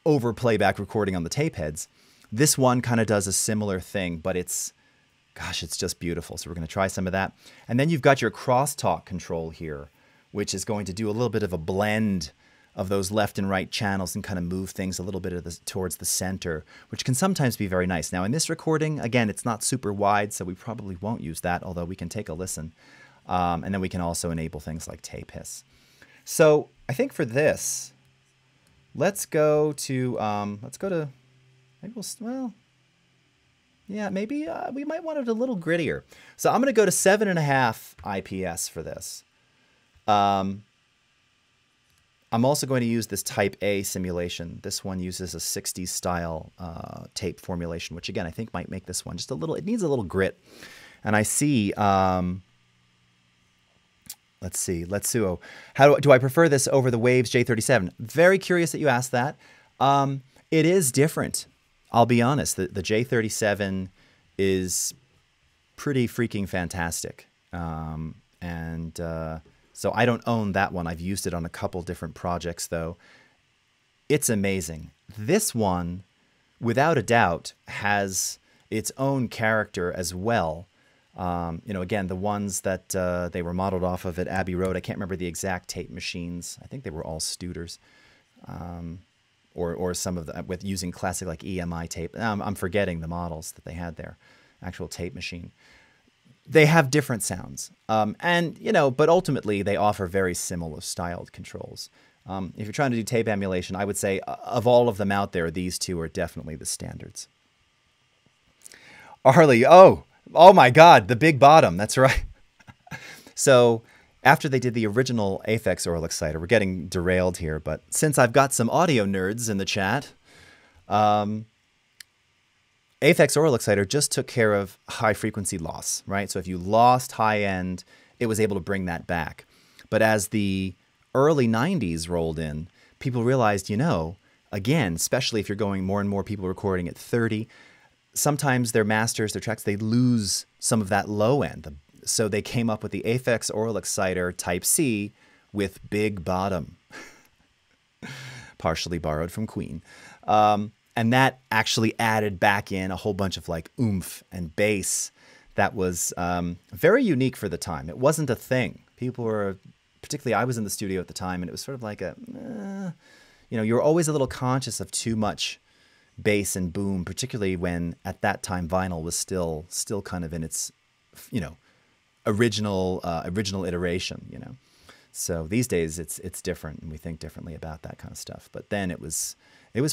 over playback recording on the tape heads. This one kind of does a similar thing, but it's just beautiful. So we're going to try some of that. And then you've got your crosstalk control here, which is going to do a little bit of a blend of those left and right channels and kind of move things a little bit towards the center, which can sometimes be very nice. Now in this recording, again, it's not super wide, so we probably won't use that, although we can take a listen. And then we can also enable things like tape hiss. So I think for this, let's go to maybe we might want it a little grittier. So I'm going to go to 7.5 IPS for this. I'm also going to use this Type A simulation. This one uses a 60s style tape formulation, which again, I think might make this one just a little, it needs a little grit. And I see, let's see, Letsuo. How do I prefer this over the Waves J37? Very curious that you asked that. It is different. I'll be honest, the J37 is pretty freaking fantastic. So I don't own that one. I've used it on a couple different projects, though. It's amazing. This one, without a doubt, has its own character as well. Again, the ones that they were modeled off of at Abbey Road, I can't remember the exact tape machines. I think they were all Studers. Or some of the, with using classic like EMI tape. I'm forgetting the models that they had there, actual tape machine. They have different sounds. But ultimately they offer very similar styled controls. If you're trying to do tape emulation, I would say of all of them out there, these two are definitely the standards. Arlie, oh my God, the big bottom, that's right. So after they did the original Aphex Aural Exciter, we're getting derailed here, but since I've got some audio nerds in the chat, Aphex Aural Exciter just took care of high frequency loss, right? So if you lost high end, it was able to bring that back. But as the early 90s rolled in, people realized, again, especially if you're going more and more people recording at 30, sometimes their masters, their tracks, they lose some of that low end. So they came up with the Aphex Aural Exciter Type C with big bottom, partially borrowed from Queen. And that actually added back in a whole bunch of like oomph and bass that was very unique for the time. It wasn't a thing. People were, particularly I was in the studio at the time, and it was sort of like you were always a little conscious of too much bass and boom, particularly when at that time vinyl was still kind of in its, original iteration, So these days it's different, and we think differently about that kind of stuff. But then it was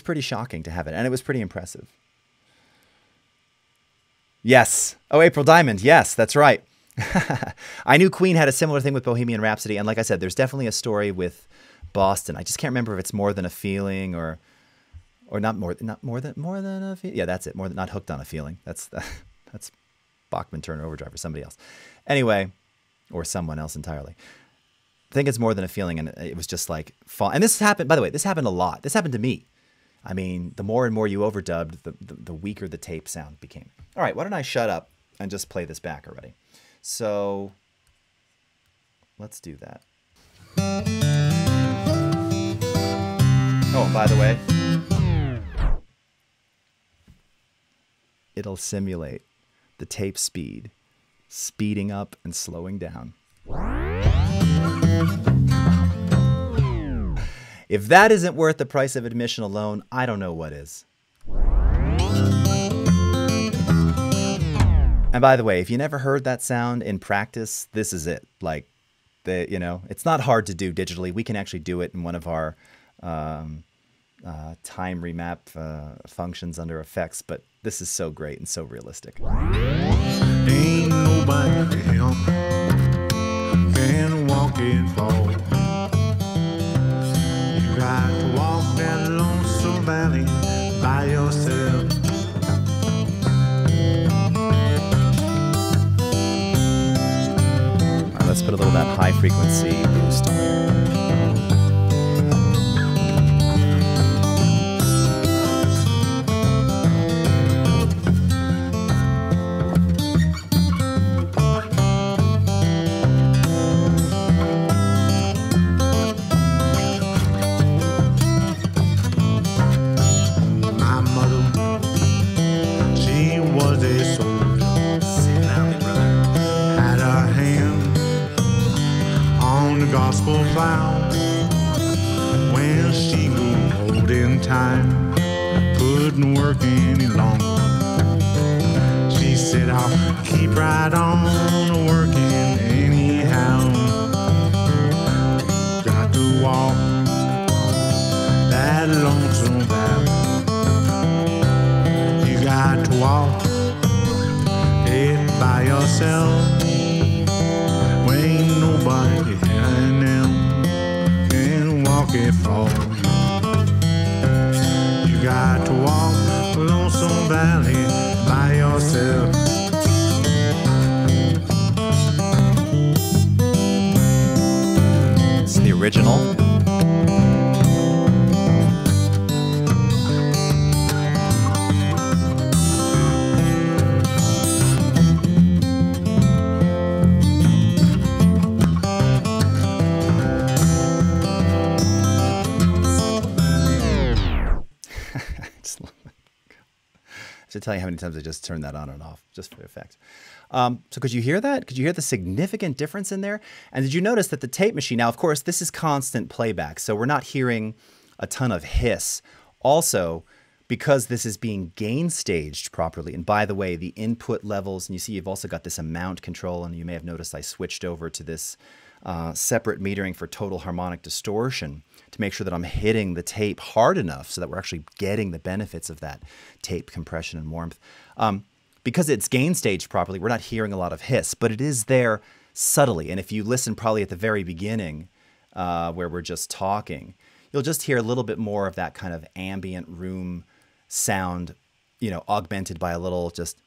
pretty shocking to have it, and it was pretty impressive. Yes. Oh, April Diamond. Yes, that's right. I knew Queen had a similar thing with Bohemian Rhapsody, and like I said, there's definitely a story with Boston. I just can't remember if it's More Than a Feeling or not more than a feeling. Yeah, that's it. Not Hooked on a Feeling. That's Bachman Turner Overdrive or somebody else. Anyway, or someone else entirely. I think it's More Than a Feeling, and it was just like fall. And this happened, by the way, this happened a lot. This happened to me. I mean, the more and more you overdubbed, the weaker the tape sound became. All right, why don't I shut up and just play this back already? So let's do that. Oh, and by the way, it'll simulate the tape speed, speeding up and slowing down. If that isn't worth the price of admission alone, I don't know what is. And by the way, if you never heard that sound in practice, this is it. Like, it's not hard to do digitally. We can actually do it in one of our time remap functions under effects, but this is so great and so realistic. Ain't nobody else can walk it for. You got to walk that lonesome valley by yourself. Let's put a little of that high frequency boost on here. My mother, she was a soldier. Sit loudly, brother. Had her hand on the gospel plow. When she grew old in time, couldn't work any longer. She said, I'll keep right on working anyhow. Got to walk that lonesome valley. You got to walk it by yourself. Ain't nobody behind them can walk it for you. You got to walk Lonesome Valley by yourself. It's the original. To tell you how many times I just turned that on and off just for effect. So could you hear that? Could you hear the significant difference in there? And did you notice that the tape machine, now of course this is constant playback, so we're not hearing a ton of hiss. Also, because this is being gain staged properly, and by the way, the input levels, and you see you've also got this amount control, and you may have noticed I switched over to this separate metering for total harmonic distortion to make sure that I'm hitting the tape hard enough so that we're actually getting the benefits of that tape compression and warmth. Because it's gain staged properly, we're not hearing a lot of hiss, but it is there subtly. And if you listen probably at the very beginning where we're just talking, you'll just hear a little bit more of that kind of ambient room sound, augmented by a little just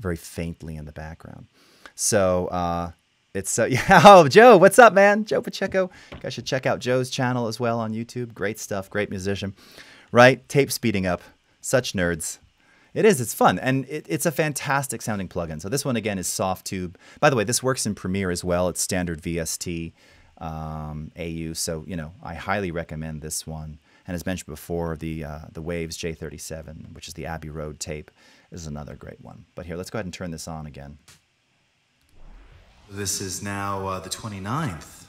very faintly in the background. So, it's yeah. Oh, Joe, what's up, man? Joe Pacheco. You guys should check out Joe's channel as well on YouTube. Great stuff, great musician, right? Tape speeding up, such nerds. It is. It's fun, and it's a fantastic sounding plugin. So this one again is Softtube. By the way, this works in Premiere as well. It's standard VST AU. So I highly recommend this one. And as mentioned before, the Waves J37, which is the Abbey Road tape, is another great one. But here, let's go ahead and turn this on again. This is now the 29th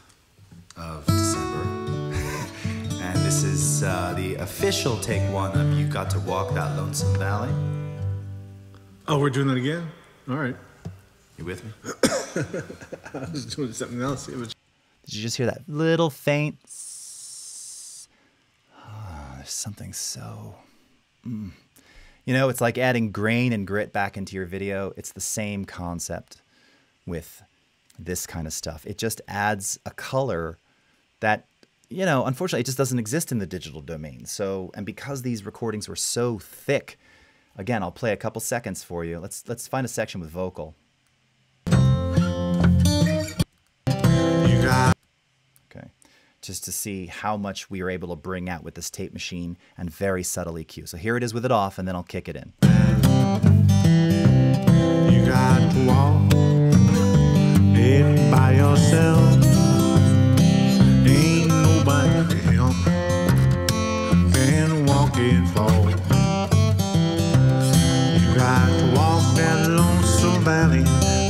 of December, and this is the official take one of You Got to Walk That Lonesome Valley. Oh, we're doing that again? All right. You with me? I was doing something else. Did you just hear that little faint? There's something so... it's like adding grain and grit back into your video. It's the same concept with this kind of stuff. It just adds a color that, unfortunately it just doesn't exist in the digital domain. So, and because these recordings were so thick, again, I'll play a couple seconds for you. Let's find a section with vocal. Okay. Just to see how much we were able to bring out with this tape machine and very subtly cue. So here it is with it off, and then I'll kick it in. You got to walk it by yourself. Ain't nobody else can walk it for. You got to walk that lonesome valley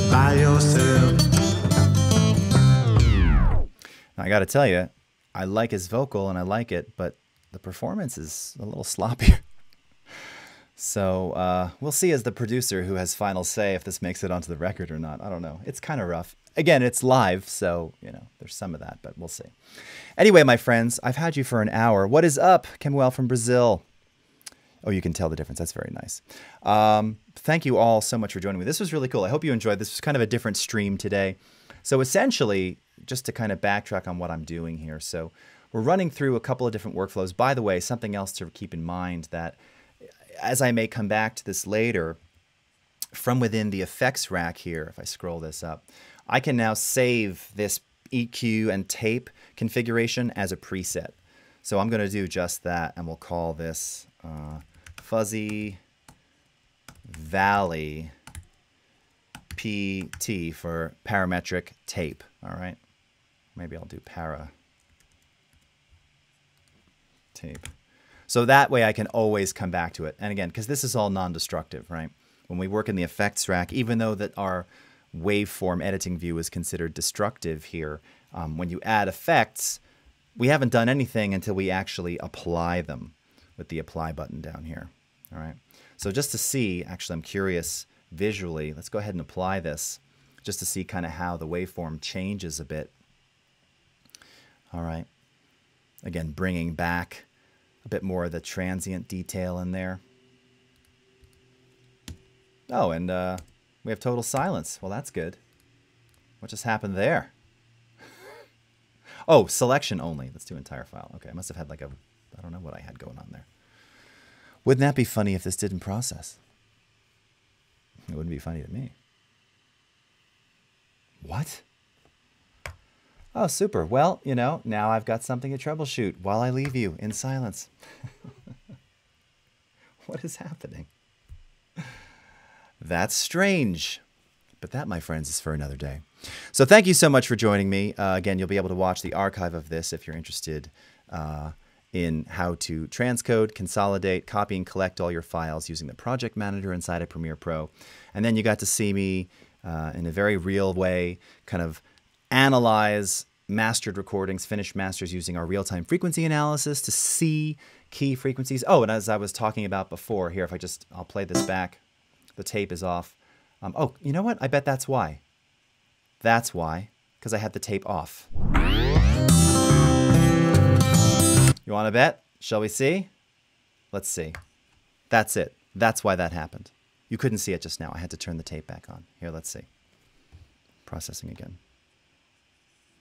by yourself. Now, I got to tell you, I like his vocal and I like it, but the performance is a little sloppier. So we'll see as the producer who has final say if this makes it onto the record or not. I don't know. It's kind of rough. Again, it's live, so, you know, there's some of that, but we'll see. Anyway, my friends, I've had you for an hour. What is up? Kemuel from Brazil. Oh, you can tell the difference. That's very nice. Thank you all so much for joining me. This was really cool. I hope you enjoyed. This was kind of a different stream today. So essentially, just to kind of backtrack on what I'm doing here. So we're running through a couple of different workflows. By the way, something else to keep in mind that as I may come back to this later, from within the effects rack here, if I scroll this up, I can now save this EQ and tape configuration as a preset. So I'm going to do just that, and we'll call this Fuzzy Valley PT for parametric tape. All right. Maybe I'll do para tape. So that way I can always come back to it. And again, because this is all non-destructive, right? When we work in the effects rack, even though that our waveform editing view is considered destructive here, when you add effects, we haven't done anything until we actually apply them with the apply button down here. All right. So just to see, actually I'm curious visually, let's go ahead and apply this just to see kind of how the waveform changes a bit. All right. Again, bringing back a bit more of the transient detail in there. Oh, and we have total silence. Well, that's good. What just happened there? Oh, selection only. Let's do entire file. Okay, I must have had like a, I don't know what I had going on there. Wouldn't that be funny if this didn't process? It wouldn't be funny to me. What? Oh, super. Well, you know, now I've got something to troubleshoot while I leave you in silence. What is happening? That's strange. But that, my friends, is for another day. So thank you so much for joining me. Again, you'll be able to watch the archive of this if you're interested in how to transcode, consolidate, copy, and collect all your files using the project manager inside of Premiere Pro. And then you got to see me in a very real way kind of analyze mastered recordings, finished masters using our real-time frequency analysis to see key frequencies. Oh, and as I was talking about before here, if I'll play this back. The tape is off. Oh, you know what? I bet that's why. That's why, because I had the tape off. You want to bet? Shall we see? Let's see. That's it. That's why that happened. You couldn't see it just now. I had to turn the tape back on. Here, let's see. Processing again.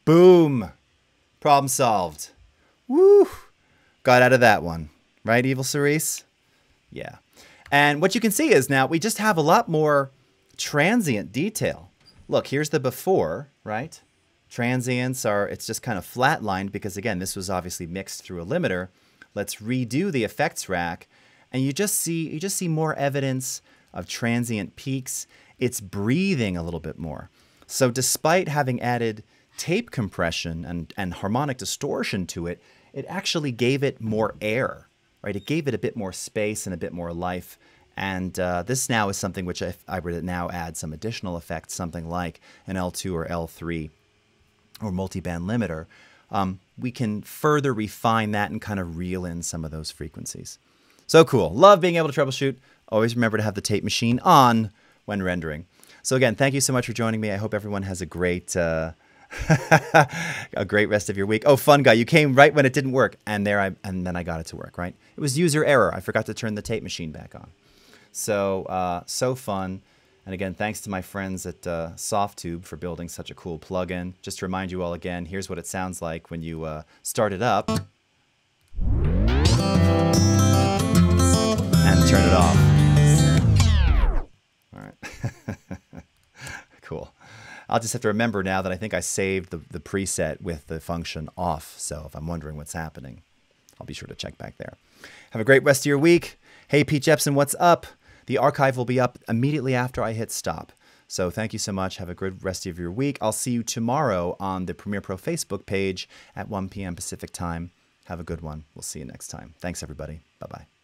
Boom! Problem solved. Woo! Got out of that one. Right, Evil Cerise? Yeah. And what you can see is now we just have a lot more transient detail. Look, here's the before, right? Transients are, it's just kind of flatlined because, again, this was obviously mixed through a limiter. Let's redo the effects rack. And you just see more evidence of transient peaks. It's breathing a little bit more. So despite having added tape compression and harmonic distortion to it, it actually gave it more air, right? It gave it a bit more space and a bit more life. And this now is something which if I were to now add some additional effects, something like an L2 or L3 or multiband limiter, we can further refine that and kind of reel in some of those frequencies. So cool. Love being able to troubleshoot. Always remember to have the tape machine on when rendering. So again, thank you so much for joining me. I hope everyone has a great a great rest of your week. Oh, fun guy, you came right when it didn't work, and then I got it to work, right? It was user error. I forgot to turn the tape machine back on. So so fun. And again, thanks to my friends at SoftTube for building such a cool plugin. Just to remind you all again, here's what it sounds like when you start it up and turn it off. All right. Cool. I'll just have to remember now that I think I saved the preset with the function off. So if I'm wondering what's happening, I'll be sure to check back there. Have a great rest of your week. Hey, Pete Jepson, what's up? The archive will be up immediately after I hit stop. So thank you so much. Have a good rest of your week. I'll see you tomorrow on the Premiere Pro Facebook page at 1 p.m. Pacific time. Have a good one. We'll see you next time. Thanks, everybody. Bye-bye.